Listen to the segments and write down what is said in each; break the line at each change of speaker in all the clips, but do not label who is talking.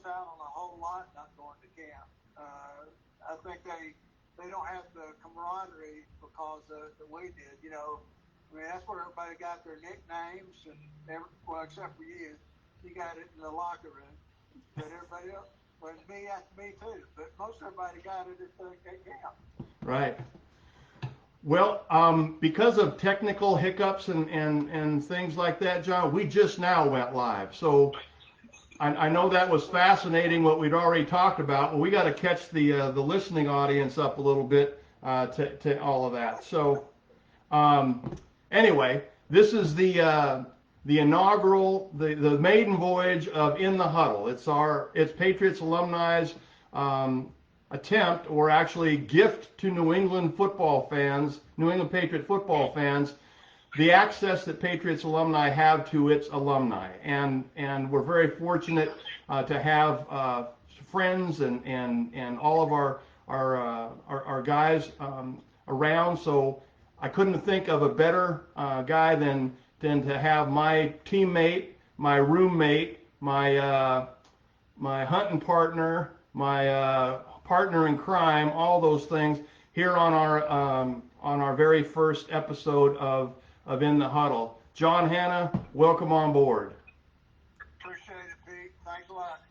out on a whole lot not going to camp. I think they don't have the camaraderie because that we did. You know, I mean, that's where everybody got their nicknames, and well, except for you, you got it in the locker room. But everybody else, well, me too. But most everybody got it at camp.
Right. Well, because of technical hiccups and things like that, John, we just now went live. So I know that was fascinating what we'd already talked about, but we got to catch the listening audience up a little bit to all of that. So anyway, this is the inaugural, the maiden voyage of In the Huddle. It's Patriots Alumni's attempt, or actually gift, to New England Patriot football fans, the access that Patriots alumni have to its alumni, and we're very fortunate to have friends and all of our guys around. So I couldn't think of a better guy than to have my teammate, my roommate, my hunting partner, my partner in crime, all those things here on our very first episode of In the Huddle. John Hannah, welcome on board.
Appreciate it, Pete. Thanks a lot.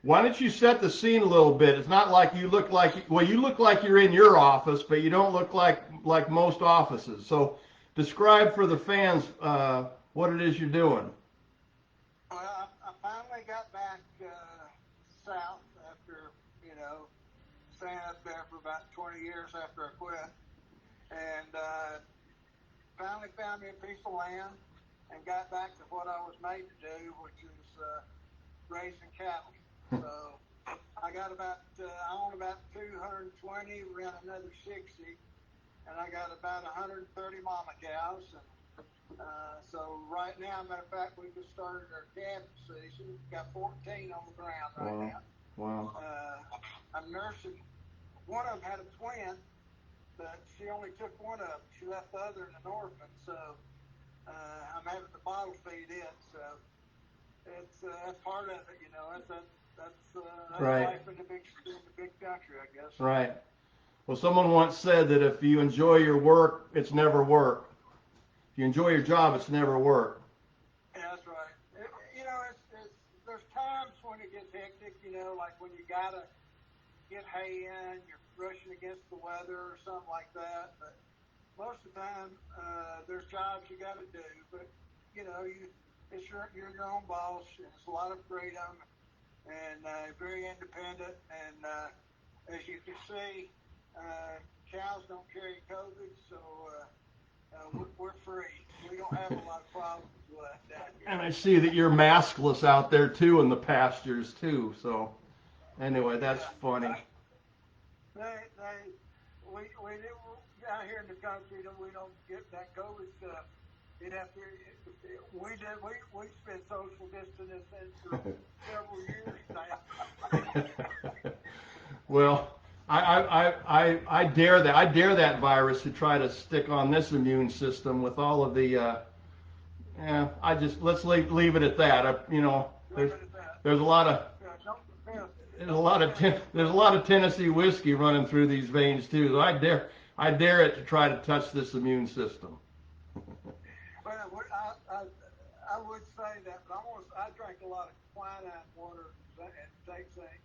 Why don't you set the scene a little bit? It's not like you look like you're in your office, but you don't look like most offices. So describe for the fans what it is you're doing.
Well, I finally got back south after, staying up there for about 20 years after I quit. And finally found me a piece of land and got back to what I was made to do, which is raising cattle. So I got I own about 220, ran another 60, and I got about 130 mama cows. And so right now, matter of fact, we just started our calving season. Got 14 on the ground right now.
Wow.
I'm nursing. One of them had a twin, but she only took one of them. She left the other in an orphan. So I'm having to bottle feed it. So that's part of it. That's
right.
Life in the big country, I guess.
Right. Well, someone once said that if you enjoy your work, it's never work. If you enjoy your job, it's never work.
Yeah, that's right. There's times when it gets hectic, like when you gotta get hay in, you're rushing against the weather or something like that. But most of the time, there's jobs you gotta do. But you're your own boss, and it's a lot of freedom, and very independent. And as you can see, cows don't carry COVID, so we're free. We don't have a lot of problems with that.
And I see that you're maskless out there too in the pastures too. So anyway, that's funny.
We out here in the country, we don't get that COVID stuff. We spent social distancing for several years now.
Well, I dare that. I dare that virus to try to stick on this immune system with all of the. Let's leave it at that. There's a lot of Tennessee whiskey running through these veins too. So I dare it to try to touch this immune system.
Well, I would say that, but I drank a lot of quinine water and take zinc.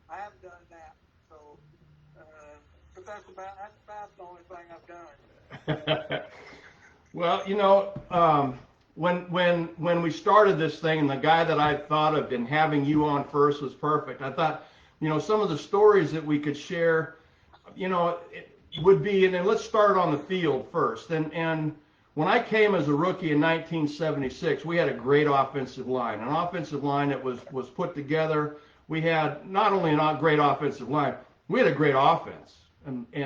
I haven't done that, so but that's about the only thing I've done.
Well, when we started this thing, and the guy that I thought of and having you on first was perfect. I thought, some of the stories that we could share, it would be, and then let's start on the field first. And when I came as a rookie in 1976, we had a great offensive line, an offensive line that was put together. We had not only a great offensive line, we had a great offense, and we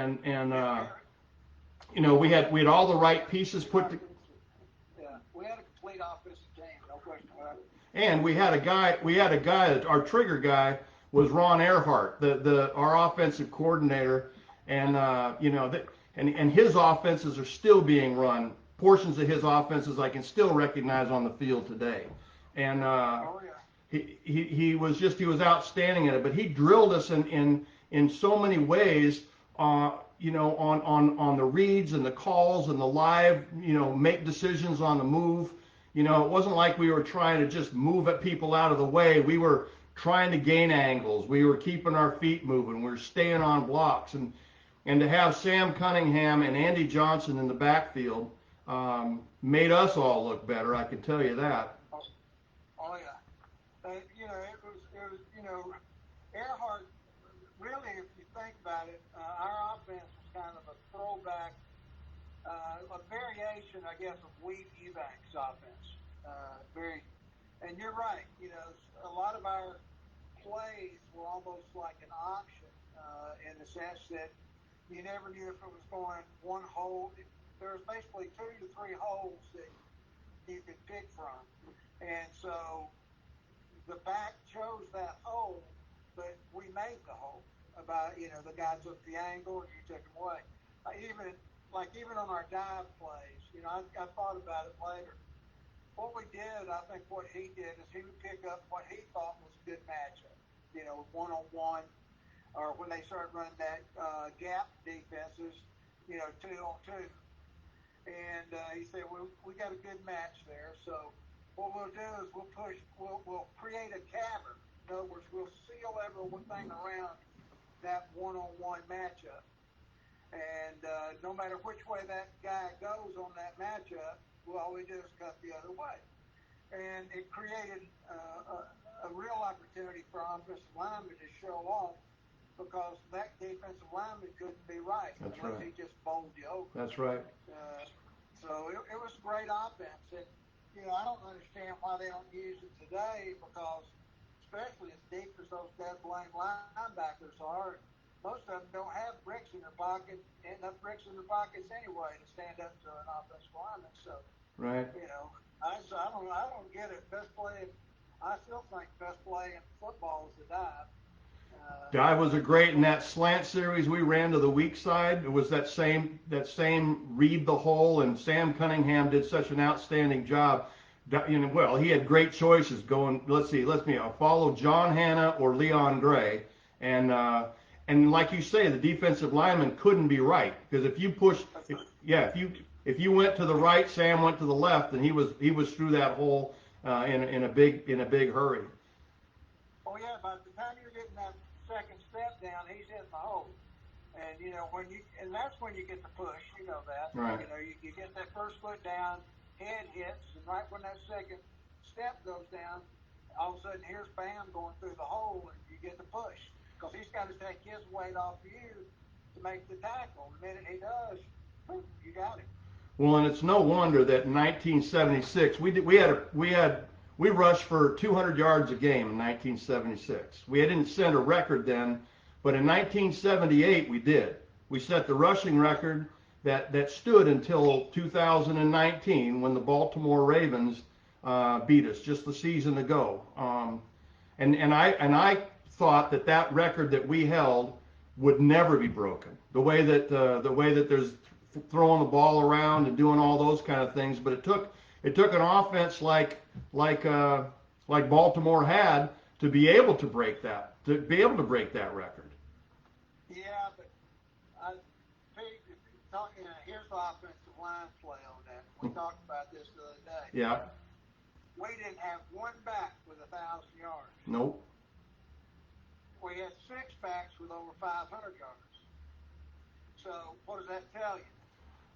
had all the right pieces put together.
We had a complete offensive team, no question about it.
And we had a guy, our trigger guy was Ron Earhart, our offensive coordinator, and and his offenses are still being run. Portions of his offenses I can still recognize on the field today, and he was outstanding at it. But he drilled us in so many ways. On the reads and the calls and the live, make decisions on the move. It wasn't like we were trying to just move at people out of the way. We were trying to gain angles. We were keeping our feet moving. We were staying on blocks. And to have Sam Cunningham and Andy Johnson in the backfield made us all look better, I can tell you that.
Oh yeah. It was Earhart, really, if you think about it, our offense was kind of a throwback, a variation, I guess, of Weed Eubanks' offense. And you're right. A lot of our plays were almost like an option in the sense that you never knew if it was going one hole. There was basically 2 to 3 holes that you could pick from, and so the back chose that hole, but we made the hole. The guy took the angle and you took him away. Even on our dive plays, I thought about it later. What we did, I think what he did is he would pick up what he thought was a good matchup, one-on-one, or when they started running that gap defenses, 2-on-2. And he said, we got a good match there. So what we'll do is we'll create a cavern. In other words, we'll seal everything around that one-on-one matchup. And no matter which way that guy goes on that matchup, all we do is cut the other way. And it created a real opportunity for offensive linemen to show off, because that defensive lineman couldn't be right unless he just bowled you over.
That's right.
So it was a great offense. And, I don't understand why they don't use it today, because especially as deep as those dead blame linebackers are, most of them don't have bricks in their pocket, enough bricks in their pockets anyway to stand up to an offensive lineman. So,
right.
I don't get it. I still think best play in football is the dive.
Dive was great in that slant series we ran to the weak side. It was that same read the hole, and Sam Cunningham did such an outstanding job. Well, he had great choices going. Let's see. Follow John Hannah or Leon Gray, and like you say, the defensive lineman couldn't be right, because if you went to the right, Sam went to the left, and he was through that hole in a big hurry.
Oh yeah, by the time you're getting that second step down, he's in the hole. And and that's when you get the push, that.
Right.
You get that first foot down, head hits, and right when that second step goes down, all of a sudden here's Bam going through the hole, and you get the push, because he's got to take his weight off you to make the tackle. The minute he does, boom, you got him.
Well, and it's no wonder that in 1976 we rushed for 200 yards a game in 1976. We didn't set a record then, but in 1978 we did. We set the rushing record that stood until 2019, when the Baltimore Ravens beat us just the season ago. And I thought that record that we held would never be broken. The way that there's throwing the ball around and doing all those kind of things, but it took an offense like Baltimore had to be able to break that record.
Yeah, but here's the offensive line play on that. We talked about this the other day.
Yeah.
We didn't have one back with 1,000 yards.
Nope.
We had 6 backs with over 500 yards. So what does that tell you?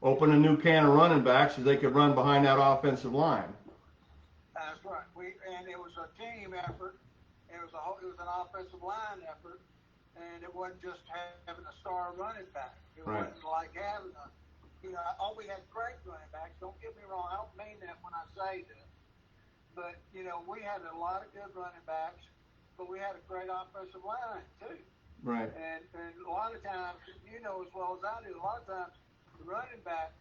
Open a new can of running backs so they could run behind that offensive line.
That's right. And it was a team effort. It was an offensive line effort, and it wasn't just having a star running back. It
right.
wasn't like having we had great running backs. Don't get me wrong. I don't mean that when I say that. But, we had a lot of good running backs, but we had a great offensive line too.
Right.
And a lot of times, as well as I do, a lot of times the running back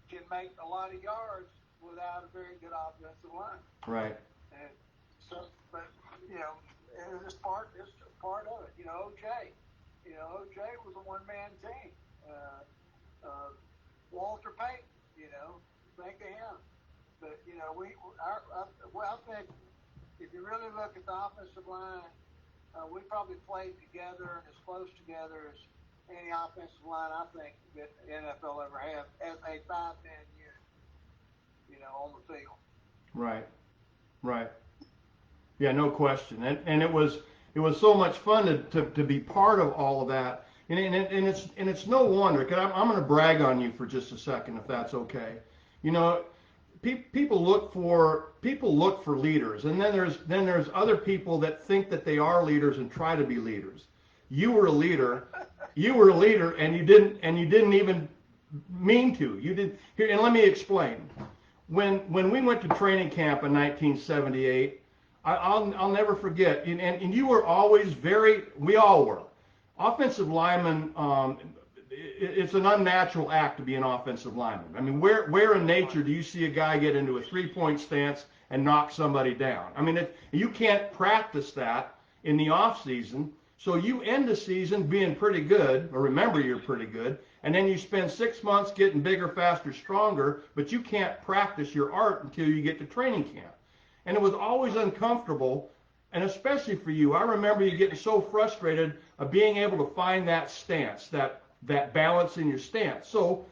can make a lot of yards without a very good offensive line.
Right.
And so, but it's part of it. OJ. OJ was a one-man team. Walter Payton. Think of him. But I think if you really look at the offensive line, we probably played together and as close together as any offensive line I think that the NFL ever had as a five-man unit, on the field.
Right, right. Yeah, no question. And it was so much fun to be part of all of that. And it's no wonder, because I'm going to brag on you for just a second, if that's okay. People look for leaders, and then there's other people that think that they are leaders and try to be leaders. You were a leader. You were a leader, and you didn't even mean to. You did here, and let me explain. When we went to training camp in 1978, I'll never forget. And you were always we all were. Offensive linemen, it's an unnatural act to be an offensive lineman. I mean, where in nature do you see a guy get into a three-point stance and knock somebody down? I mean, you can't practice that in the off season. So you end the season being pretty good, or remember you're pretty good, and then you spend 6 months getting bigger, faster, stronger, but you can't practice your art until you get to training camp. And it was always uncomfortable, and especially for you. I remember you getting so frustrated of being able to find that stance, that balance in your stance. So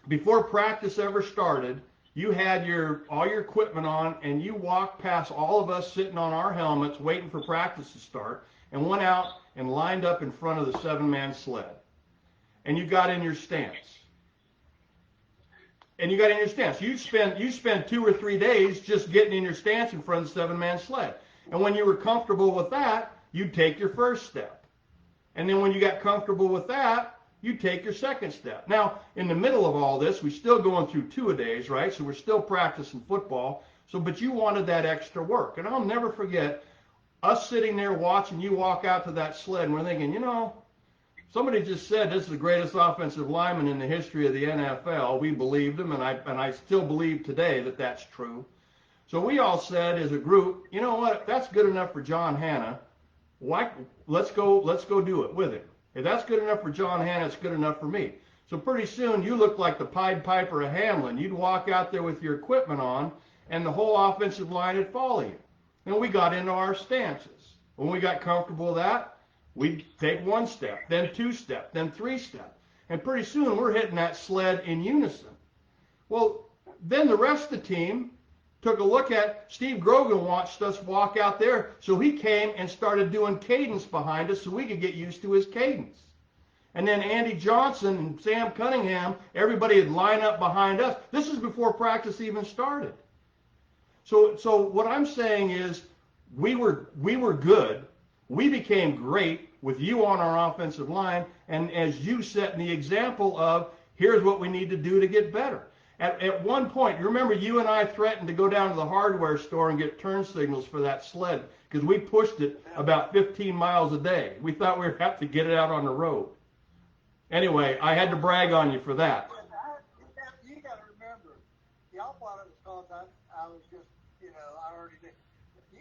before practice ever started, you had all your equipment on, and you walked past all of us sitting on our helmets waiting for practice to start, and went out and lined up in front of the seven-man sled. And you got in your stance. You spend 2 or 3 days just getting in your stance in front of the seven-man sled. And when you were comfortable with that, you'd take your first step. And then when you got comfortable with that, you'd take your second step. Now, in the middle of all this, we're still going through two-a-days, right? So we're still practicing football. But you wanted that extra work. And I'll never forget us sitting there watching you walk out to that sled, and we're thinking, somebody just said this is the greatest offensive lineman in the history of the NFL. We believed him, and I still believe today that that's true. So we all said as a group, you know what? If that's good enough for John Hannah, let's go do it with him. If that's good enough for John Hannah, it's good enough for me. So pretty soon you looked like the Pied Piper of Hamelin. You'd walk out there with your equipment on, and the whole offensive line would follow you. And we got into our stances. When we got comfortable with that, we'd take 1 step, then 2 steps, then 3 steps. And pretty soon we're hitting that sled in unison. Well, then the rest of the team took a look at Steve Grogan watched us walk out there, so he came and started doing cadence behind us so we could get used to his cadence. And then Andy Johnson and Sam Cunningham, everybody would line up behind us. This is before practice even started. So what I'm saying is we were good. We became great with you on our offensive line, and as you set the example of here's what we need to do to get better. At one point, you remember you and I threatened to go down to the hardware store and get turn signals for that sled because we pushed it about 15 miles a day. We thought we would have to get it out on the road. Anyway, I had to brag on you for that.
You got to remember, y'all thought it was because I was just, I already did.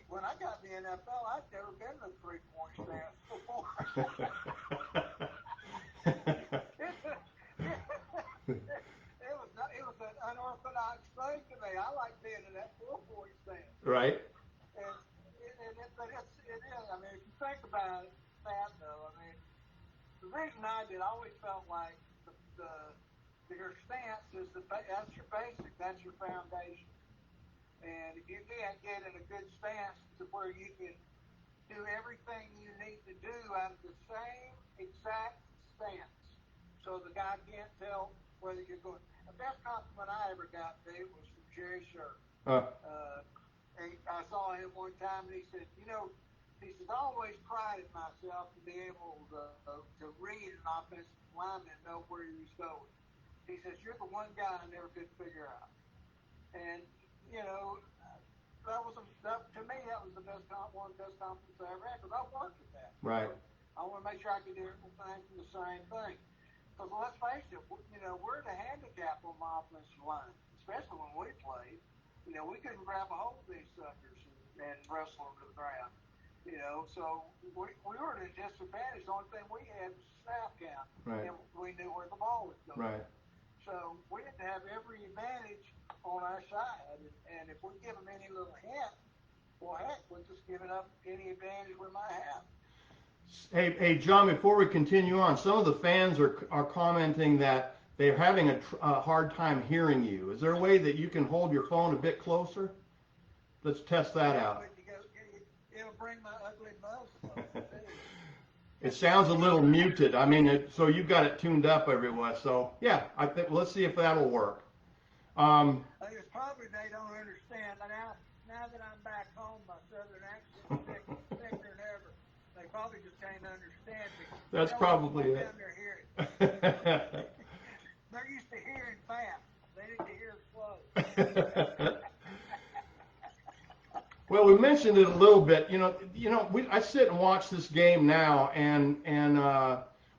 When I got in the NFL, I'd never been in a three-point stance before. It was an unorthodox thing to me. I like being in that 4-point stance.
Right.
But it is. I mean, if you think about it, though, I mean, the reason I always felt like your stance is that's your basic, that's your foundation. And if you can't get in a good stance to where you can do everything you need to do out of the same exact stance, so the guy can't tell whether you're going. The best compliment I ever got, Dave, was from Jerry Sher. I saw him one time, and he said, he says, I always prided myself to be able to read an offensive lineman and know where he was going. He says, you're the one guy I never could figure out. And, to me, that was one of the best compliments I ever had, because I worked at that.
Right.
I want to make sure I can do everything from the same thing. Because let's face it, we're the handicap on my offensive line, especially when we played. We couldn't grab a hold of these suckers and wrestle them to the ground. So we were at a disadvantage. The only thing we had was a snap count,
right.
And we knew where the ball was going.
Right.
So we didn't have every advantage on our side, and if we give them any little hint well, heck, we're just giving up any advantage we might have.
Hey, John, before we continue on, some of the fans are commenting that they're having a hard time hearing you. Is there a way that you can hold your phone a bit closer? Let's test that out.
It'll bring my ugly nose.
It sounds a little muted. I mean, so you've got it tuned up everywhere. So yeah, I think let's see if that'll work.
It's probably they don't understand. Now that I'm back home, my southern accent is thicker than ever. They probably just can't understand me.
That's probably it.
They're used to hearing fast. They need to hear slow.
Well, we mentioned it a little bit. I sit and watch this game now, and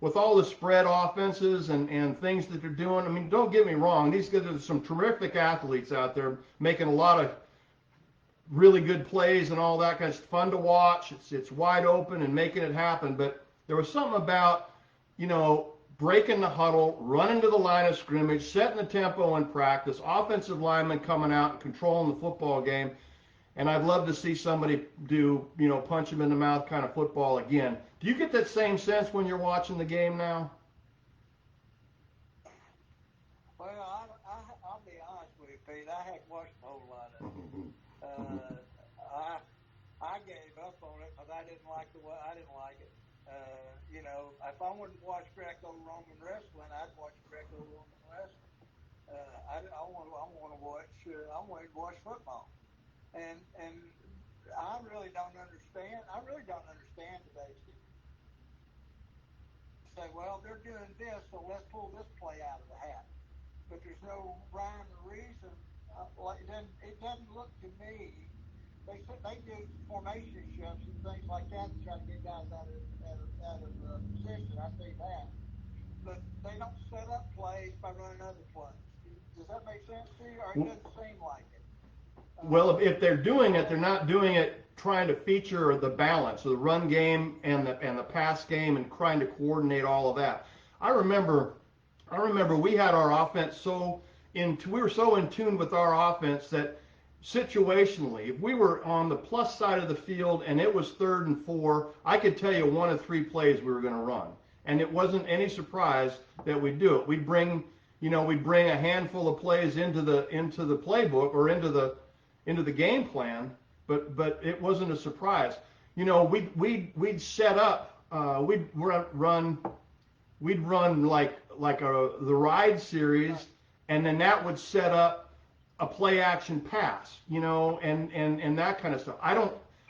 with all the spread offenses and things that they're doing. I mean, don't get me wrong. These guys are some terrific athletes out there making a lot of really good plays and all that kind of fun to watch. It's wide open and making it happen. But there was something about, breaking the huddle, running to the line of scrimmage, setting the tempo in practice, offensive linemen coming out and controlling the football game. And I'd love to see somebody do, punch him in the mouth kind of football again. Do you get that same sense when you're watching the game now?
Well, I'll be honest with you, Pete. I haven't watched a whole lot of it. I gave up on it because I didn't like it. If I wanted to watch Greco-Roman wrestling, I'd watch Greco-Roman wrestling. I want to watch football. And I really don't understand. Today's game. Say, well, they're doing this, so let's pull this play out of the hat. But there's no rhyme or reason. It doesn't look to me. They do formation shifts and things like that to try to get guys out of position. I see that. But they don't set up plays by running other plays. Does that make sense to you? Or it doesn't seem like it.
Well, if they're doing it, they're not doing it trying to feature the balance of the run game and the pass game and trying to coordinate all of that. I remember we had our offense we were so in tune with our offense that situationally, if we were on the plus side of the field and it was 3rd and 4, I could tell you 1 of 3 plays we were going to run, and it wasn't any surprise that we'd do it. We'd bring a handful of plays into the playbook or into the game plan, but it wasn't a surprise. We'd set up, we'd run like the ride series, and then that would set up a play action pass, and that kind of stuff.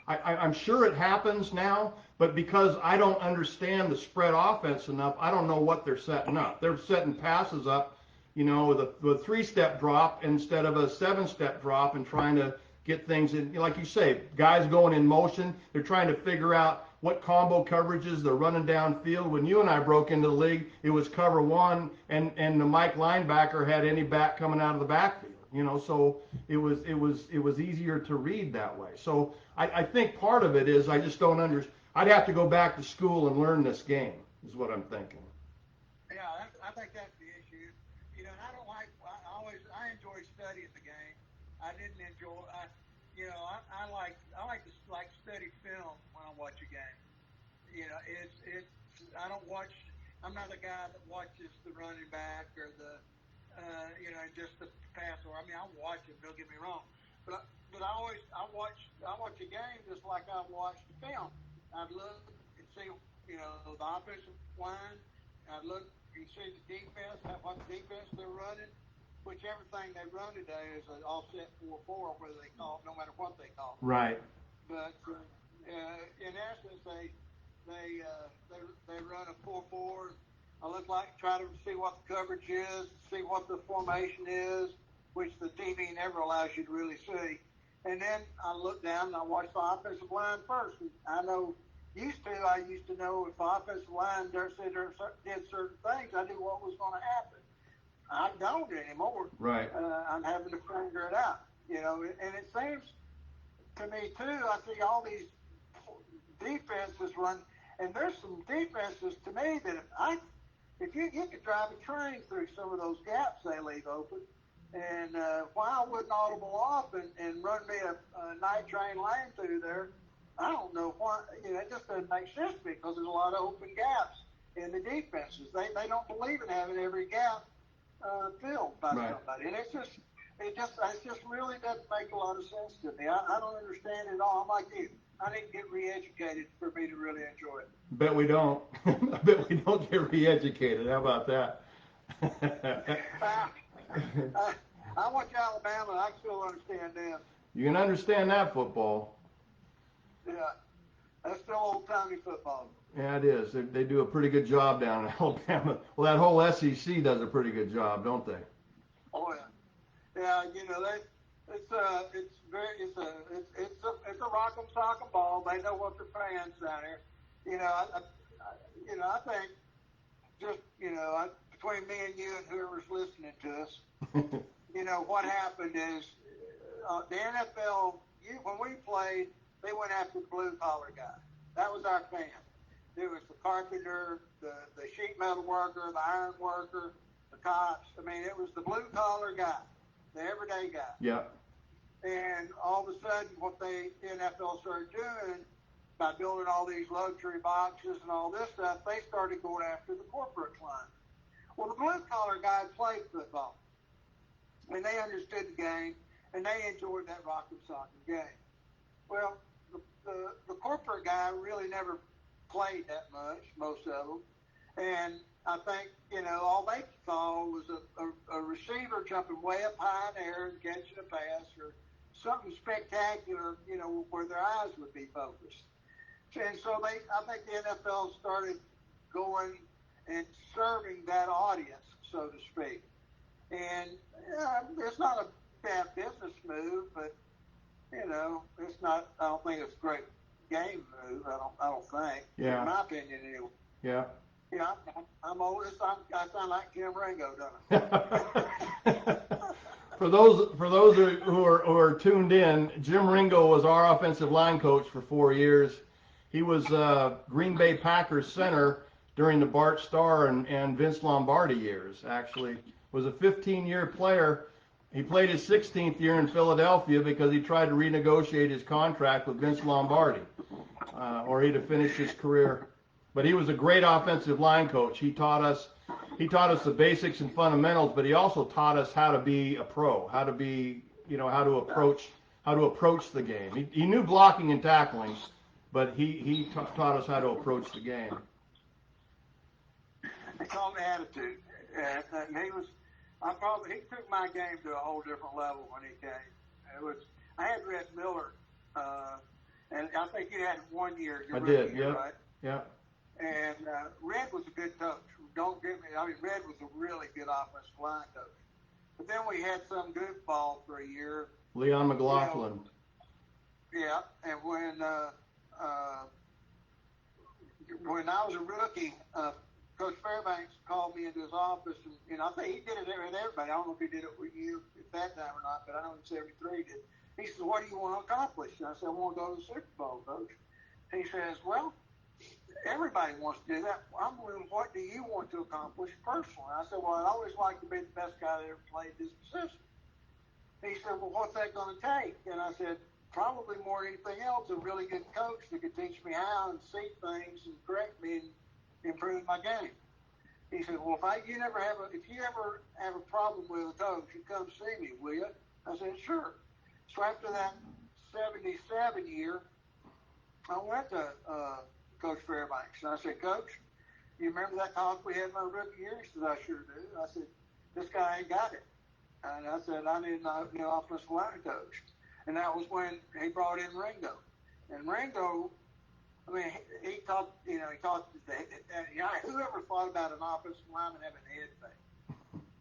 I'm sure it happens now, but because I don't understand the spread offense enough, I don't know what they're setting up. They're setting passes up, with a 3-step drop instead of a 7-step drop, and trying to get things in, like you say, guys going in motion. They're trying to figure out what combo coverages they're running downfield. When you and I broke into the league, it was cover 1, and the Mike linebacker had any back coming out of the backfield. So it was easier to read that way. So I think part of it is I just don't understand. I'd have to go back to school and learn this game, is what I'm thinking.
Yeah, I think that's the issue. And I don't like. I enjoy studying the game. I didn't enjoy. I like to study film when I watch a game. I don't watch. I'm not a guy that watches the running back or the just the passer. I mean, I watch it. Don't get me wrong, but I watch a game just like I watch film. I'd look and see the offensive line. I'd look and see the defense, what defense they're running. Which everything they run today is an offset 4-4, whether they call it, no matter what they call it.
Right.
But in essence, they run a 4-4. I try to see what the coverage is, see what the formation is, which the TV never allows you to really see. And then I look down and I watch the offensive line first. And I used to know if the offensive line did certain things, I knew what was going to happen. I don't anymore.
Right.
I'm having to figure it out. And it seems to me too. I see all these defenses run, and there's some defenses to me that if you could drive a train through some of those gaps they leave open, And why I wouldn't audible off and run me a night train lane through there, I don't know why. It just doesn't make sense to me because there's a lot of open gaps in the defenses. They don't believe in having every gap filled by somebody, and it just really doesn't make a lot of sense to me. I don't understand it at all. I'm like you. I need to get re-educated for me to really enjoy it.
Bet we don't. I bet we don't get re-educated. How about that?
I watch Alabama, and I still understand them.
You can understand that football.
Yeah, that's still old-timey football.
Yeah, it is. They do a pretty good job down in Alabama. Well, that whole SEC does a pretty good job, don't they?
Oh yeah, yeah. It's a rock'em sock'em ball. They know what they're paying down here. I think just between me and you and whoever's listening to us, what happened is the NFL. When we played, they went after the blue collar guy. That was our fan. It was the carpenter, the sheet metal worker, the iron worker, the cops. I mean, it was the blue collar guy, the everyday guy.
Yeah.
And all of a sudden, what the NFL started doing by building all these luxury boxes and all this stuff, they started going after the corporate client. Well, the blue collar guys played football, and they understood the game, and they enjoyed that rock'em sock'em game. Well, the corporate guy really never played that much, most of them, and I think all they saw was a receiver jumping way up high in the air and catching a pass or something spectacular, where their eyes would be focused. And so I think the NFL started going and serving that audience, so to speak. And it's not a bad business move, but it's not. I don't think it's a great game move. I don't think.
Yeah.
In my opinion, anyway.
Yeah.
Yeah, I'm old. I sound like Jim Ringo, don't I?
For those who are tuned in, Jim Ringo was our offensive line coach for 4 years. He was Green Bay Packers center during the Bart Starr and Vince Lombardi years. Actually, was a 15-year player. He played his 16th year in Philadelphia because he tried to renegotiate his contract with Vince Lombardi, or he'd have finished his career. But he was a great offensive line coach. He taught us the basics and fundamentals, but he also taught us how to be a pro, how to be, how to approach the game. He knew blocking and tackling, but he taught us how to approach the game.
They call him attitude, and he took my game to a whole different level when he came. I had Red Miller, and I think you had 1 year.
I did, yeah,
right?
Yeah.
And Red was a good coach. Don't get me. I mean, Red was a really good offensive line coach. But then we had some goofball for a year.
Leon McLaughlin.
Yeah, and when I was a rookie, Coach Fairbanks called me into his office, and I think he did it with everybody. I don't know if he did it with you at that time or not, but I know in '73 he did. He says, "What do you want to accomplish?" And I said, "I want to go to the Super Bowl, Coach." And he says, "Well, everybody wants to do that. I'm wondering, what do you want to accomplish personally?" I said, "Well, I'd always like to be the best guy that ever played this position." He said, "Well, what's that going to take?" And I said, "Probably more than anything else, a really good coach that could teach me how and see things and correct me and improve my game." He said, "Well, if you ever have a problem with a coach, you come see me, will you?" I said, "Sure." So after that '77 year, I went to Coach Fairbanks, and I said, "Coach, you remember that talk we had my rookie year?" He said, "I sure do." I said, "This guy ain't got it." And I said, "I need a new offensive line coach." And that was when he brought in Ringo. And Ringo, I mean, he talked, whoever thought about an offensive lineman having a head fake?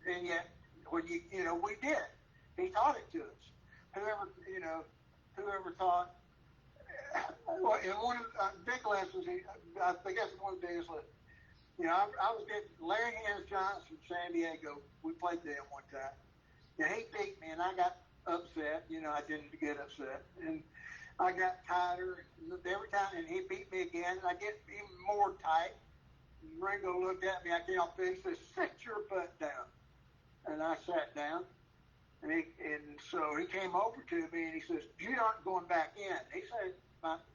And yet, when we did. He taught it to us. Whoever taught, and one of the big lessons, I guess one of the biggest lessons, I was getting Larry Hans Johnson from San Diego. We played them one time. And he beat me, and I got upset. I didn't get upset. And I got tighter every time, and he beat me again, and I get even more tight. And Ringo looked at me, I can't feel it. He says, "Sit your butt down." And I sat down. And so he came over to me and he says, "You aren't going back in." He said,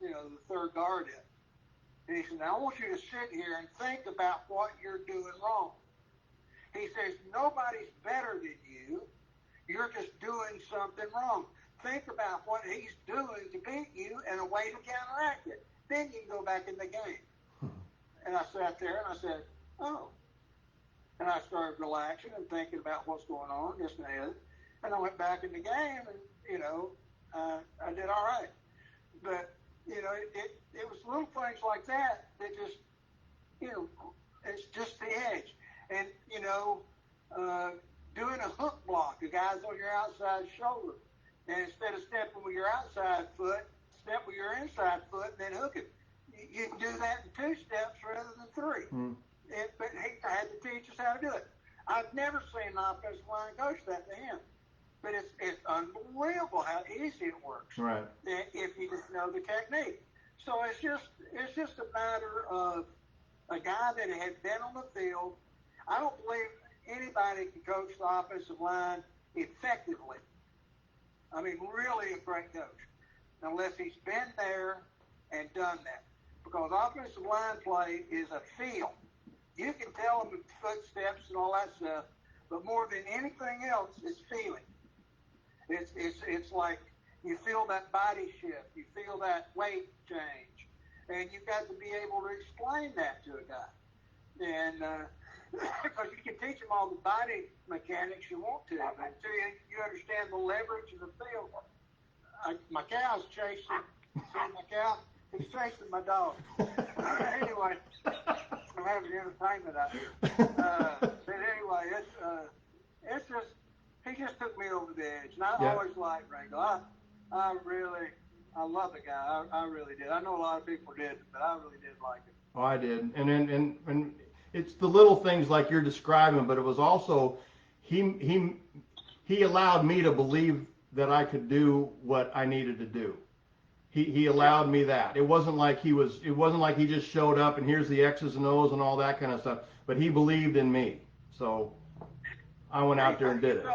the third guard in. And he said, "Now I want you to sit here and think about what you're doing wrong." He says, "Nobody's better than you. You're just doing something wrong. Think about what he's doing to beat you and a way to counteract it. Then you can go back in the game." And I sat there and I said, "Oh." And I started relaxing and thinking about what's going on, this and that. And I went back in the game and, I did all right. But, it was little things like that just, it's just the edge. And, doing a hook block, the guy's on your outside shoulder. And instead of stepping with your outside foot, step with your inside foot and then hook it. You can do that in 2 steps rather than 3. But he had to teach us how to do it. I've never seen an offensive line coach that to him. But it's unbelievable how easy it works.
Right.
If you just know the technique. So it's just a matter of a guy that had been on the field. I don't believe anybody can coach the offensive line effectively. I mean, really a great coach, unless he's been there and done that. Because offensive line play is a feel. You can tell them footsteps and all that stuff, but more than anything else, it's feeling. It's like you feel that body shift, you feel that weight change, and you've got to be able to explain that to a guy. And because you can teach them all the body mechanics you want to, but until you understand the leverage of the field. My cow's chasing. See my cow? He's chasing my dog. Anyway, I'm having entertainment out here. But anyway, it's just, he just took me over the edge. And I always liked Ringo. I love the guy. I really did. I know a lot of people didn't, but I really did like him.
Oh, I did. And it's the little things like you're describing, but it was also he allowed me to believe that I could do what I needed to do. He allowed me that. It wasn't like he just showed up and here's the X's and O's and all that kind of stuff. But he believed in me. So I went out there and did it.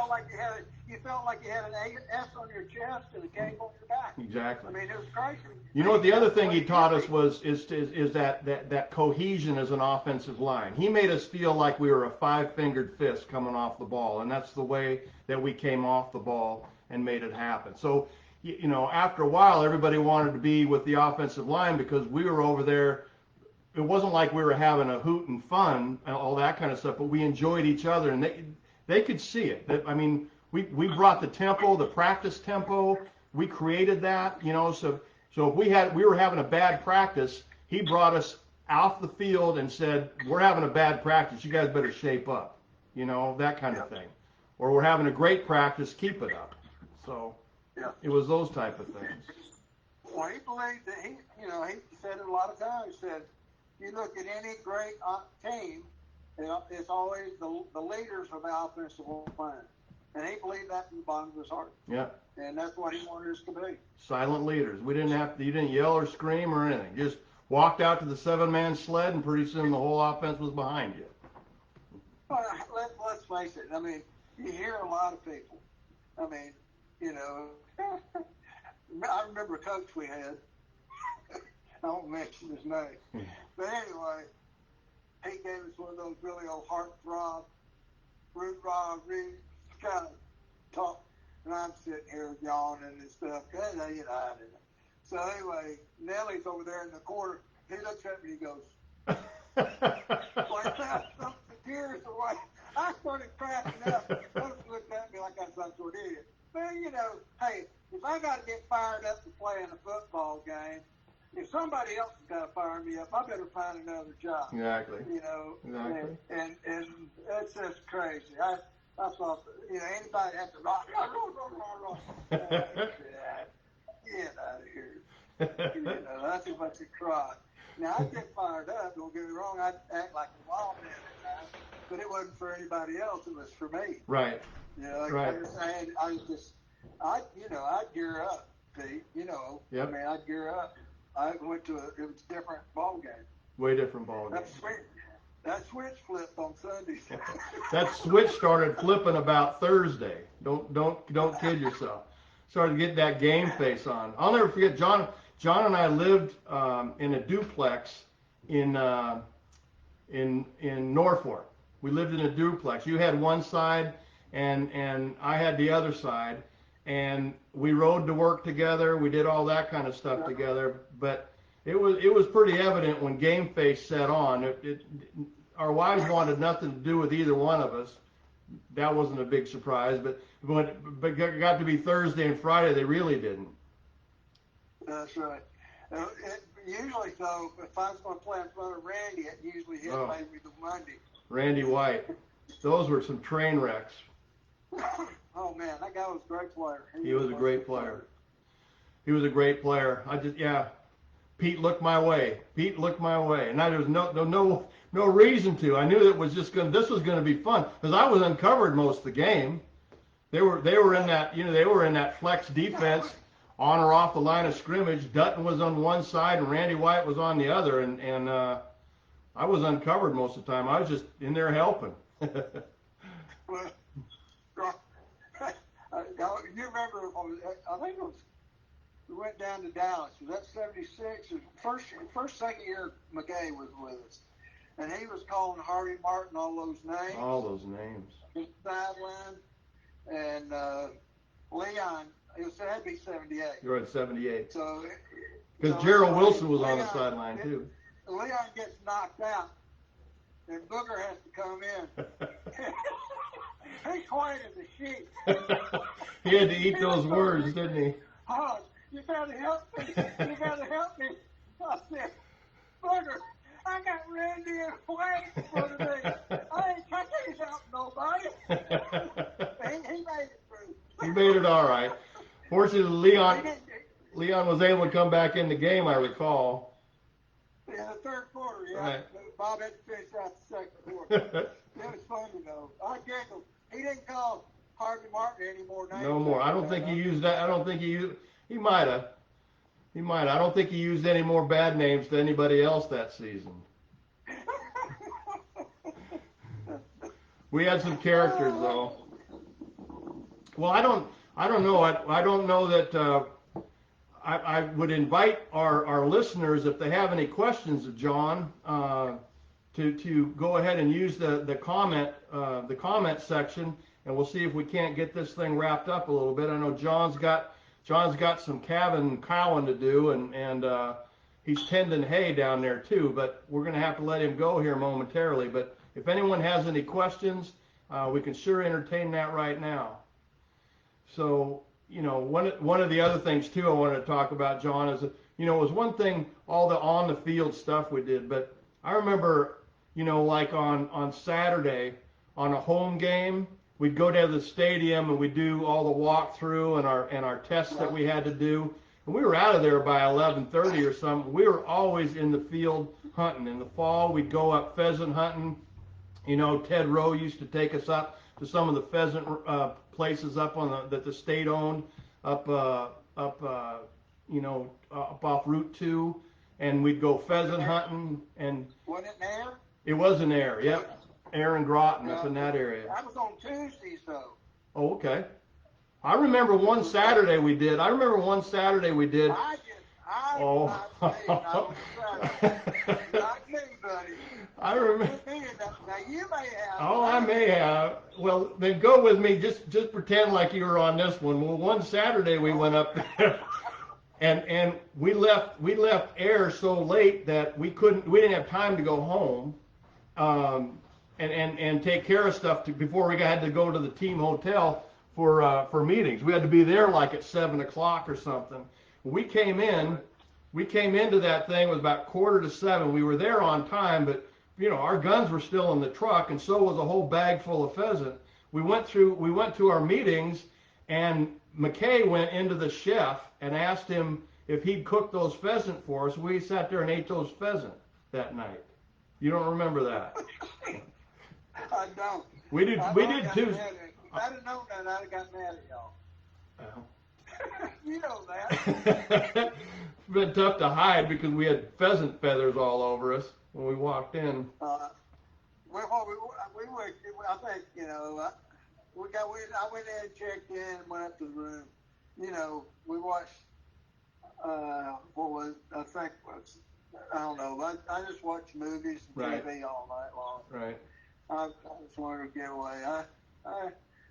You felt like you had an S on your chest and a K on your back.
Exactly.
I mean, it was crazy.
You know what? The other thing he taught us is that cohesion as an offensive line. He made us feel like we were a 5-fingered fist coming off the ball, and that's the way that we came off the ball and made it happen. So, after a while, everybody wanted to be with the offensive line because we were over there. It wasn't like we were having a hoot and fun and all that kind of stuff, but we enjoyed each other, and they could see it. We brought the tempo, the practice tempo. We created that, So if we were having a bad practice, he brought us off the field and said, "We're having a bad practice. You guys better shape up," that kind of thing. Or we're having a great practice, keep it up. So it was those type of things.
Well, he believed that he said it a lot of times. He said, "You look at any great team, it's always the leaders of the offensive line." And he believed that from the bottom of his heart.
Yeah.
And that's what he wanted us to be.
Silent leaders. You didn't yell or scream or anything. Just walked out to the 7-man sled, and pretty soon the whole offense was behind you.
Well, let's face it. I mean, you hear a lot of people. I mean, I remember a coach we had. I won't mention his name. But anyway, he gave us one of those really old heartthrob, root rah, read kind of talk, and I'm sitting here yawning and stuff. So anyway, Nellie's over there in the corner. He looks at me and he goes, like that, some tears away. I started cracking up. Folks looked at me like I was some sort of idiot. Man, hey, if I got to get fired up to play in a football game, if somebody else has got to fire me up, I better find another job.
Exactly.
Exactly. And it's just crazy. I thought, anybody has to rock. Get out of here. That's too much to cry. Now, I'd get fired up, don't get me wrong, I'd act like a wild man at times, but it wasn't for anybody else, it was for me.
Right. Right.
I'd gear up, Pete,
Yep.
I mean, I'd gear up. I went to it was a different ball game.
Way different ball game.
That's sweet. That switch flipped on Sundays.
That switch started flipping about Thursday. Don't kid yourself. Started getting that game face on. I'll never forget. John and I lived in a duplex in Norfolk. We lived in a duplex. You had one side, and I had the other side, and we rode to work together. We did all that kind of stuff together. But it was pretty evident when game face set on. Our wives wanted nothing to do with either one of us. That wasn't a big surprise. But when it got to be Thursday and Friday, they really didn't.
That's right. Usually, though, if I was going to play in front of Randy, it usually hit maybe the Monday.
Randy White. Those were some train wrecks.
Oh, man, that guy was a great player.
He was a great player. He was a great player. Pete looked my way. And there was no reason to. I knew that this was going to be fun because I was uncovered most of the game. They were in that, they were in that flex defense on or off the line of scrimmage. Dutton was on one side and Randy White was on the other, and I was uncovered most of the time. I was just in there helping.
You remember, I think we went down to Dallas. Was that 76? Second year McKay was with us. And he was calling Harvey Martin all those names.
All those names.
His sideline. And Leon, it had to be 78.
You're at 78.
So,
because Gerald Wilson was on the sideline too.
Leon gets knocked out, and Booger has to come in. He's quiet as a sheep.
He had to eat those words, didn't he?
Oh, you got to help me. You got to help me. I said, Booger, I got Randy and White in front of me. I ain't help nobody. He made it through.
He made it all right. Fortunately, Leon was able to come back in the game, I recall.
Yeah, the third quarter, yeah.
Right.
Bob had to finish out the second quarter. It was funny, though. I giggled. He didn't call Harvey Martin any more names.
No more. I don't think he used that. I don't think he might have. He might have. I don't think he used any more bad names to anybody else that season. We had some characters, though. Well, I don't know. I don't know that. I would invite our listeners, if they have any questions of John, to go ahead and use the comment section, and we'll see if we can't get this thing wrapped up a little bit. I know John's got some calving cowing to do, and he's tending hay down there too. But we're going to have to let him go here momentarily. But if anyone has any questions, we can sure entertain that right now. So, one of the other things too I wanted to talk about, John, is it was one thing all the on the field stuff we did, but I remember, like on Saturday on a home game, we'd go down to the stadium and we'd do all the walkthrough and our tests that we had to do, and we were out of there by 11:30 or something. We were always in the field hunting. In the fall, we'd go up pheasant hunting. Ted Rowe used to take us up to some of the pheasant places up that the state owned, up off Route 2, and we'd go pheasant hunting. And
wasn't it Air?
It was an Air, yep. Air and Groton up in that area.
That was on Tuesdays, though.
Oh, okay. I remember one Saturday we did.
I
Oh.
Not me, buddy.
I remember.
Now you may have.
Oh, I may have. Well, then go with me. Just pretend like you were on this one. Well, one Saturday we went up there, and we left Air so late that we didn't have time to go home, and take care of stuff before we had to go to the team hotel for meetings. We had to be there like at 7 o'clock or something. We came into that thing. It was about 6:45. We were there on time, but our guns were still in the truck, and so was a whole bag full of pheasant. We went to our meetings, and McKay went into the chef and asked him if he'd cook those pheasant for us. We sat there and ate those pheasant that night. You don't remember that?
I don't.
We did too.
If I'd have known that, I'd have got mad at y'all.
Well.
You know that.
It's been tough to hide because we had pheasant feathers all over us when we walked in.
I think, you know, I went in and checked in and went up to the room. You know, we watched, what was, I think was, I don't know, I just watched movies and
Right.
TV all night long.
Right.
I just wanted to get away.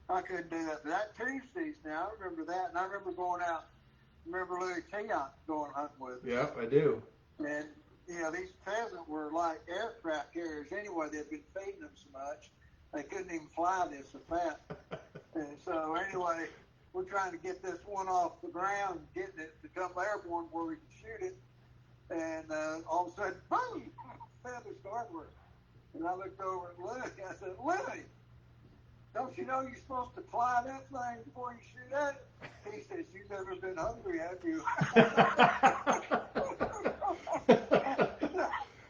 I couldn't do that. But that Tuesdays now, I remember that. And I remember going out, remember Louis Tion going hunting with us.
Yep, I do.
And, you know, these pheasants were like aircraft carriers anyway. They'd been feeding them so much, they couldn't even fly this fat. And so, anyway, we're trying to get this one off the ground, getting it to come airborne where we can shoot it. And all of a sudden, boom, feathers started. And I looked over at Louis. I said, Louis, don't you know you're supposed to fly that thing before you shoot at it? He says, you've never been hungry, have you?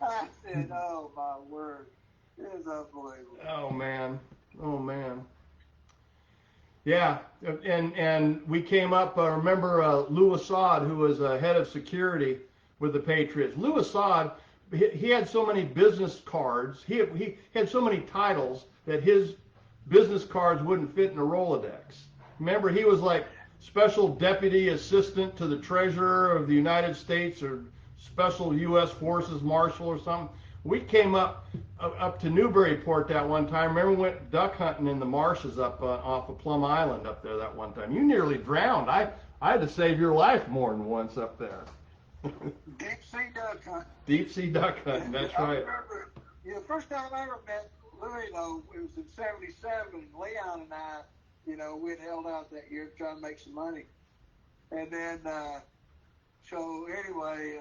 I said, oh, my word. It is unbelievable.
Oh, man. Oh, man. Yeah, and we came up, remember Lou Assad, who was head of security with the Patriots. Lou Assad, he had so many business cards, he had so many titles that his business cards wouldn't fit in a Rolodex. Remember, he was like Special Deputy Assistant to the Treasurer of the United States or Special U.S. Forces Marshal or something. We came up to Newburyport that one time. Remember, we went duck hunting in the marshes up off of Plum Island up there that one time. You nearly drowned. I had to save your life more than once up there.
Deep sea duck hunting.
Deep sea duck hunting, that's right.
I remember, you know, the first time I ever met Louis, though, it was in '77, and Leon and I, you know, we'd held out that year trying to make some money. And then, so anyway,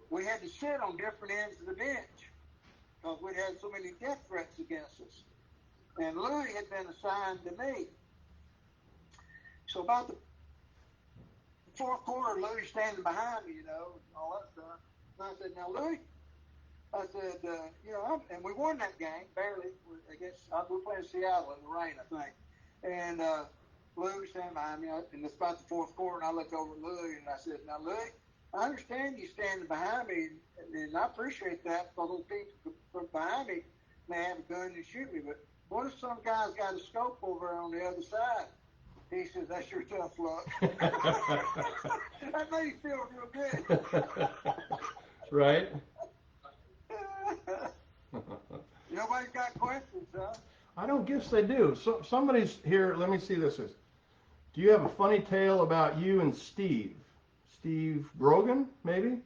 we had to sit on different ends of the bench because we'd had so many death threats against us. And Louis had been assigned to me. So about the fourth quarter, Louis standing behind me, you know, and all that stuff. And I said, now, Louis, I said, you know, and we won that game, barely, against, we were playing Seattle in the rain, I think. And Louis standing behind me, and it's about the fourth quarter, and I looked over at Louis, and I said, now, Louis, I understand you standing behind me, and I appreciate that because those people from behind me may have a gun and shoot me, but what if some guy's got a scope over on the other side? He says, that's your tough luck. That made me feel real good.
Right?
Nobody's got questions, huh?
I don't guess they do. So somebody's here. Let me see this is. Do you have a funny tale about you and Steve? Steve Grogan, maybe?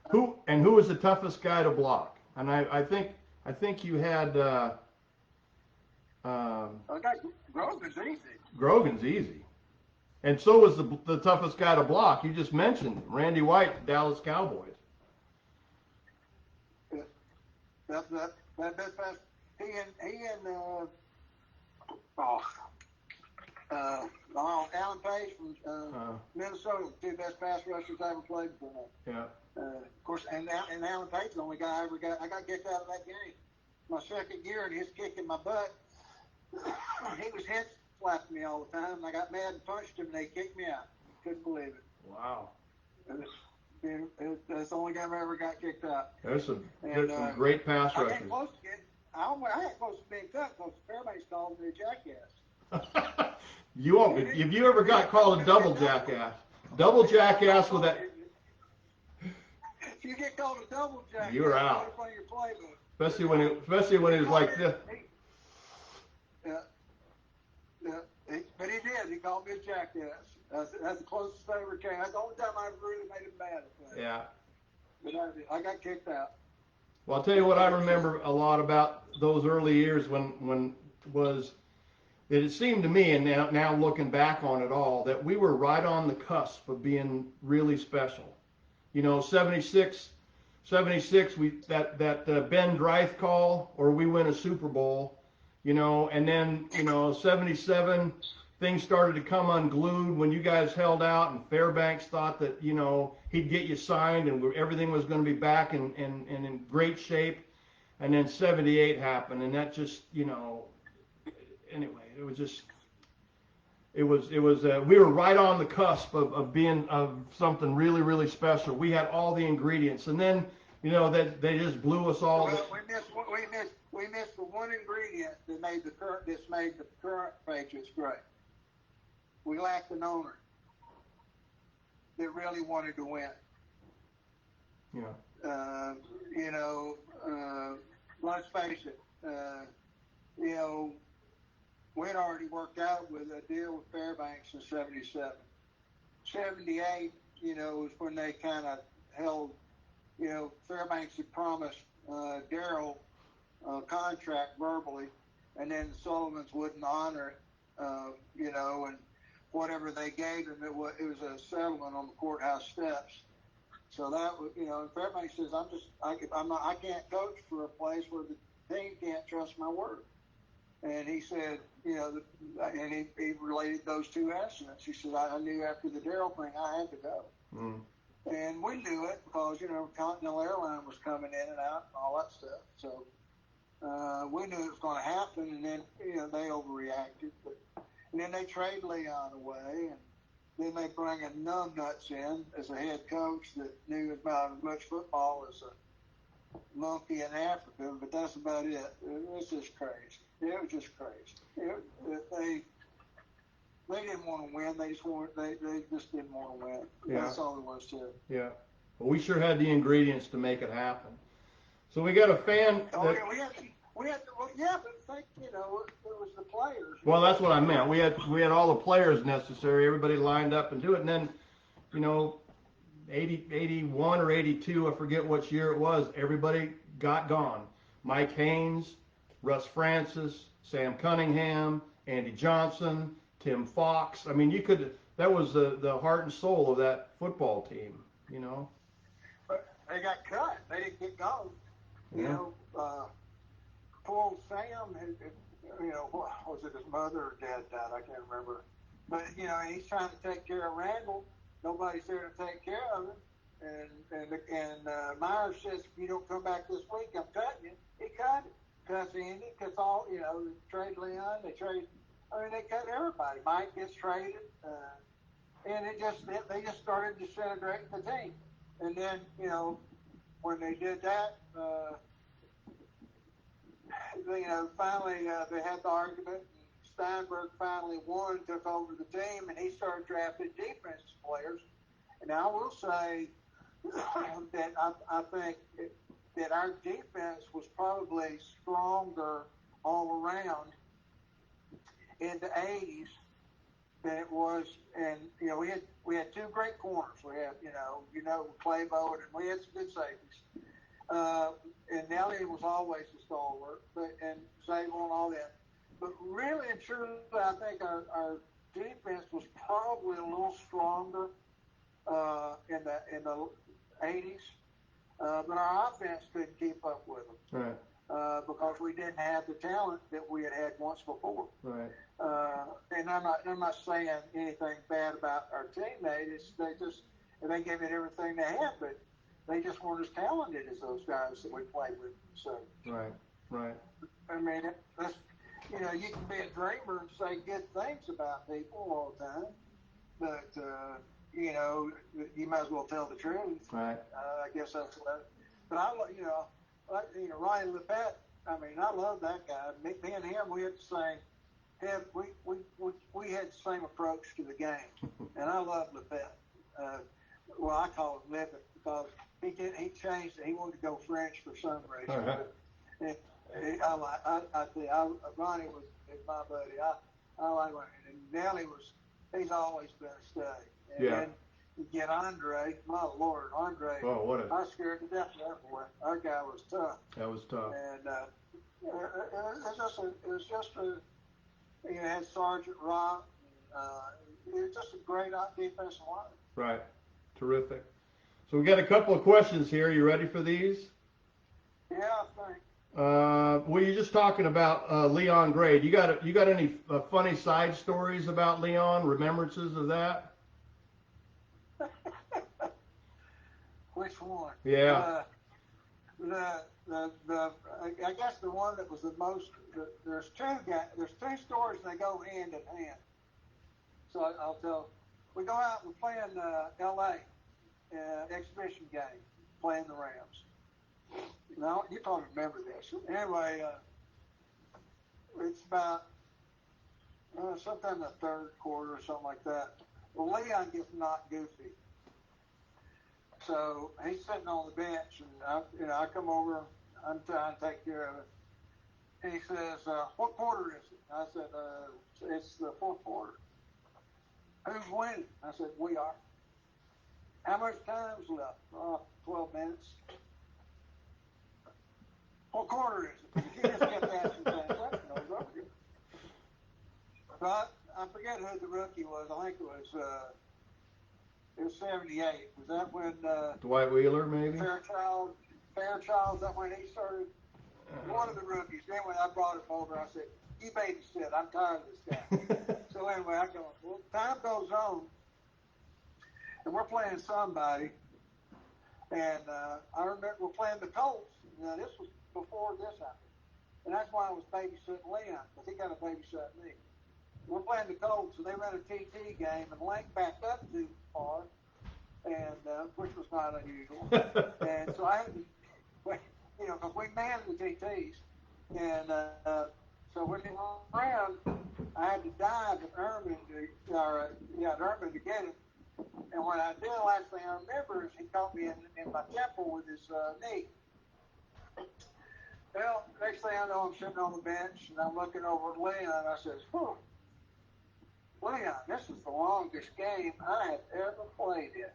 Who was the toughest guy to block? And I think you had.
Grogan's easy.
Grogan's easy, and so was the toughest guy to block. You just mentioned Randy White, Dallas Cowboys.
That best pass. He and Alan Page from Minnesota, the two best pass rushers I ever played for.
Yeah.
Of course, and Alan Page's the only guy I ever got. I got kicked out of that game my second year, and he's kicking my butt. He was head slapping me all the time, and I got mad and punched him, and they kicked me out. Couldn't believe it.
Wow.
That's the only game I ever got kicked out.
There's some great pass rushers.
I had close to being cut because Fairbanks called me a jackass.
If you ever got called a double jackass with that.
If you get called a double jackass,
you're out.
Put it on your playbook.
Especially when it was like this.
But he did. He called me a jackass. That's the closest I ever came. That's the only time I ever really made him mad.
Yeah.
But I got kicked out.
Well, I'll tell you what I remember a lot about those early years when was that it seemed to me, and now looking back on it all, that we were right on the cusp of being really special. You know, 76, that Ben Dreith call, or we win a Super Bowl, you know, and then, you know, 77, things started to come unglued when you guys held out, and Fairbanks thought that, you know, he'd get you signed and everything was going to be back and in great shape. And then 78 happened, and that just, you know, anyway, it was just, we were right on the cusp of being of something really, really special. We had all the ingredients, and then, you know, that they just blew us all.
Well, we missed the one ingredient that made the current Patriots great. We lacked an owner that really wanted to win.
Yeah.
You know, let's face it. You know, we'd already worked out with a deal with Fairbanks in '77. '78, you know, was when they kind of held. You know, Fairbanks had promised Darryl a contract verbally, and then the Sullivans wouldn't honor it. You know, and whatever they gave him, it was a settlement on the courthouse steps. So that was, you know, and Fairbanks says, I can't coach for a place where the team can't trust my word. And he said, you know, and he related those two incidents. He said, I knew after the Darryl thing I had to go. Mm. And we knew it because, you know, Continental Airline was coming in and out and all that stuff. So we knew it was going to happen, and then, you know, they overreacted. And then they trade Leon away, and then they bring a numbnuts in as a head coach that knew about as much football as a monkey in Africa, but that's about it. It was just crazy. It was just crazy. They didn't want to win. They just didn't want to win. Yeah. That's all there was to it.
Yeah. Well, we sure had the ingredients to make it happen. So we got a fan.
Oh, yeah, we had well, yeah, but think, you know, it was the players.
Well, that's what I meant. We had all the players necessary. Everybody lined up and do it. And then, you know, 81 or 82, I forget which year it was, everybody got gone. Mike Haynes, Russ Francis, Sam Cunningham, Andy Johnson, Tim Fox. I mean, that was the heart and soul of that football team, you know.
But they got cut. They didn't get gone.
Yeah.
You know, poor old Sam, you know, was it his mother or dad died? I can't remember. But, you know, he's trying to take care of Randall. Nobody's there to take care of him. And Myers says, if you don't come back this week, I'm cutting you. He cut it. Cuts Andy, cuts all, you know, they trade Leon, they cut everybody. Mike gets traded. And they just started disintegrating the team. And then, you know, when they did that, you know, finally they had the argument. Steinberg finally won, took over the team, and he started drafting defensive players. And I will say that I think that our defense was probably stronger all around in the 80s than it was. And, you know, we had two great corners. We had, you know, Clay Bowen, and we had some good safeties. And Nelly was always a stalwart, and Zabel and all that. But really and truly, I think our defense was probably a little stronger in the 80s, but our offense couldn't keep up with them.
Right.
Because we didn't have the talent that we had once before.
Right.
And I'm not saying anything bad about our teammates. They gave it everything they had, but they just weren't as talented as those guys that we played with. So.
Right.
I mean, that's, you know, you can be a dreamer and say good things about people all the time, but you know, you might as well tell the truth.
Right.
I guess that's what. But Ryan Lepet. I mean, I love that guy. Me and him, we had the same. We had the same approach to the game, and I love Lepet. Well, I call him Lippet because he changed it. He wanted to go French for some reason. Uh-huh. Ronnie was my buddy. I like Ronnie. And Nelly he's always been a stud. And then you get Andre, my Lord, Andre.
Oh,
I was scared to death of that boy. Our guy was tough.
That was tough.
And it was just you had Sergeant Rock. It was just a great defensive line.
Right. Terrific. So we got a couple of questions here. You ready for these?
Yeah, I think.
Well, you're just talking about Leon Grade. You got any funny side stories about Leon? Remembrances of that?
Which one?
Yeah.
I guess the one that was the most. There's two stories and they go hand in hand. So I'll tell. We go out. We're playing L.A. Exhibition game, playing the Rams. No, you probably remember this. Anyway, it's about sometime in the third quarter or something like that. Well, Leon gets knocked goofy. So he's sitting on the bench, and I come over. I'm trying to take care of it. And he says, "What quarter is it?" I said, "It's the fourth quarter." "Who's winning?" I said, "We are." "How much time's left?" 12 minutes. "What quarter is it?" He just kept asking things. But I forget who the rookie was. I think it was 78. Was that when
Dwight Wheeler, maybe?
Fairchild, is that when he started? One of the rookies. Then when I brought him over, I said, "You babysit. I'm tired of this guy." So anyway, I go, well, time goes on, and we're playing somebody, and I remember we're playing the Colts. Now, this was before this happened, and that's why I was babysitting Leon, because he got to babysit me. We're playing the Colts, and they ran a TT game, and Link backed up too far, and which was not unusual. And so I had to, because we manned the TTs, and so when they were around, I had to dive at Erman to get him. And when I did, the last thing I remember is he caught me in my temple with his knee. Well, next thing I know, I'm sitting on the bench, and I'm looking over at Leon, and I says, "Whew, Leon, this is the longest game I have ever played in."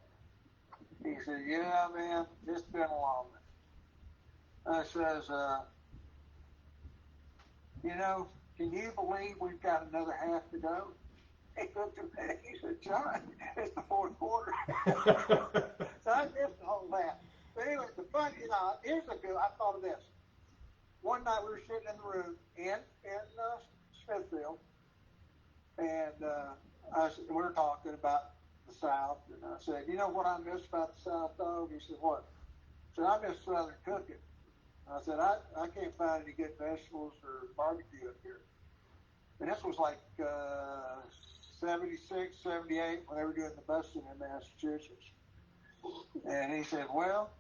He said, "Yeah, man, it's been a long one." I says, "Can you believe we've got another half to go?" He looked at me, he said, "John, it's the fourth quarter." So I missed the whole half. But anyway, the fun, here's the good, I thought of this. One night we were sitting in the room in Smithfield, and we were talking about the South, and I said, "You know what I miss about the South, dog?" He said, "What?" I said, "I miss Southern cooking." I said, I can't find any good vegetables or barbecue up here. And this was like 76, 78, when they were doing the busing in Massachusetts. And he said, "Well,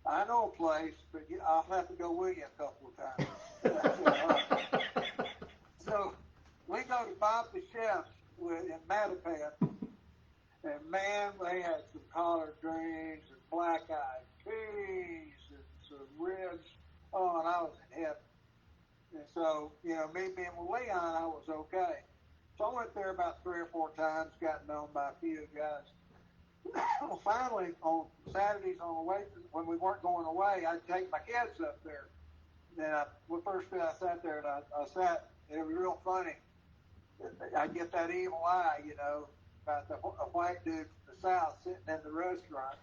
I know a place, but I'll have to go with you a couple of times." I said, "All right." So we go to Bob the Chef's in Mattapan, and man, they had some collard greens and black-eyed peas and some ribs. Oh, and I was in heaven. And so, me being with Leon, I was okay. So I went there about 3 or 4 times, got known by a few guys. Well, finally, on Saturdays on the way, when we weren't going away, I'd take my kids up there. And the first day I sat there, and I sat, and it was real funny. I get that evil eye, about a white dude from the South sitting in the restaurant,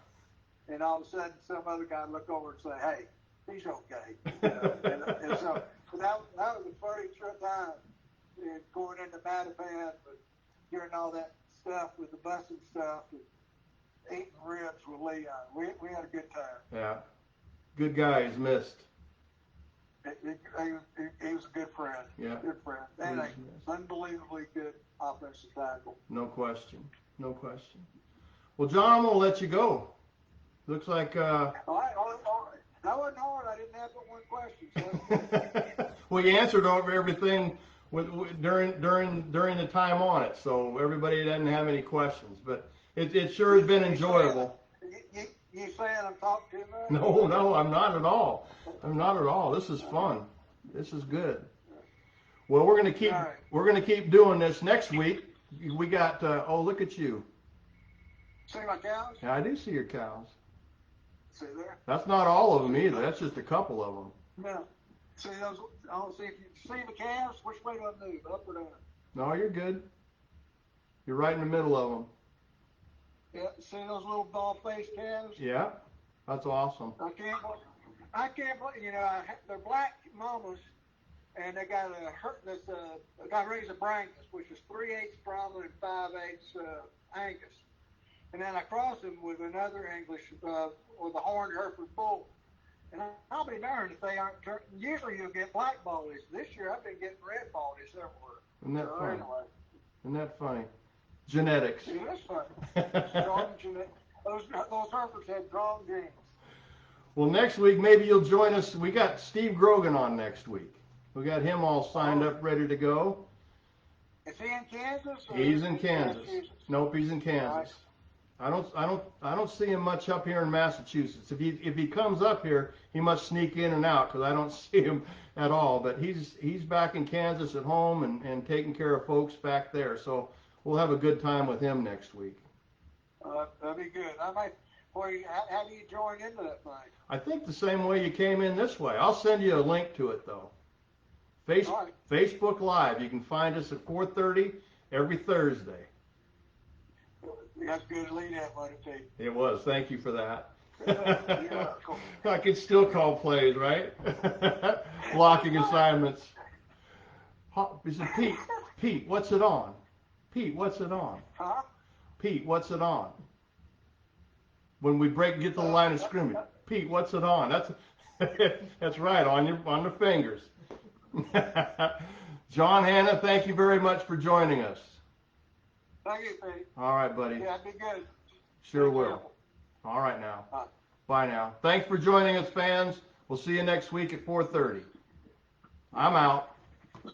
and all of a sudden some other guy would look over and say, "Hey, he's okay." And so that was a funny time going into Mattapan, but hearing all that stuff with the busing stuff and eating ribs with Leon. We had a good time.
Yeah. Good guy is missed.
He was a good friend.
Yeah.
Good friend. And an unbelievably good offensive tackle.
No question. No question. Well, John, I'm going to let you go. Looks like...
All right. That wasn't hard. I didn't have but one question. So.
Well, you answered over everything during the time on it, so everybody doesn't have any questions. But it sure has been enjoyable.
You saying I'm talking too much?
No, I'm not at all. I'm not at all. This is fun. This is good. Well, we're gonna keep doing this next week. We got look at you.
See my cows?
Yeah, I do see your cows.
See there?
That's not all of them either. That's just a couple of them.
No. See those? I don't see if you see the calves. Which way do I move? Up or down?
No, you're good. You're right in the middle of them.
Yeah. See those little ball-faced calves?
Yeah. That's awesome.
I can't believe, they're black mamas, and they got got raised a Brangus, which is 3/8 Brahman and 5/8 Angus. And then I cross them with another English, with a horned Hereford bull. And I'll be darned if they aren't usually you'll get black baldies. This year I've been getting red baldies everywhere.
Isn't that funny?
Anyway.
Isn't that funny? Genetics.
It is funny. Strong genetics. Those Herefords had strong genes.
Well, next week maybe you'll join us. We got Steve Grogan on next week. We got him all signed up, ready to go.
Is he in Kansas?
He's in Kansas. Nope, he's in Kansas.
Nice.
I don't see him much up here in Massachusetts. If he comes up here, he must sneak in and out because I don't see him at all. But he's back in Kansas at home and taking care of folks back there. So we'll have a good time with him next week.
That'd be good. I might. Boy, how do you join into that thing?
I think the same way you came in this way. I'll send you a link to it though.
Right.
Facebook Live. You can find us at 4:30 every Thursday.
That's good to lead that, buddy, too.
It was. Thank you for that.
Yeah, cool.
I could still call plays, right? Blocking assignments. He said, Pete, what's it on? Pete, what's it on?
Huh?
Pete, what's it on? When we get to the line of scrimmage. Pete, what's it on? That's right, on the fingers. John Hannah, thank you very much for joining us.
Thank you, Pete.
All right, buddy.
Yeah, that'd be good.
Sure will. All right now. Bye now. Thanks for joining us, fans. We'll see you next week at 4:30. I'm out.
Oh,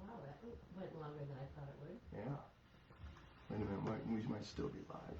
that went longer than I thought it would.
Yeah. Wait a minute. We might still be live.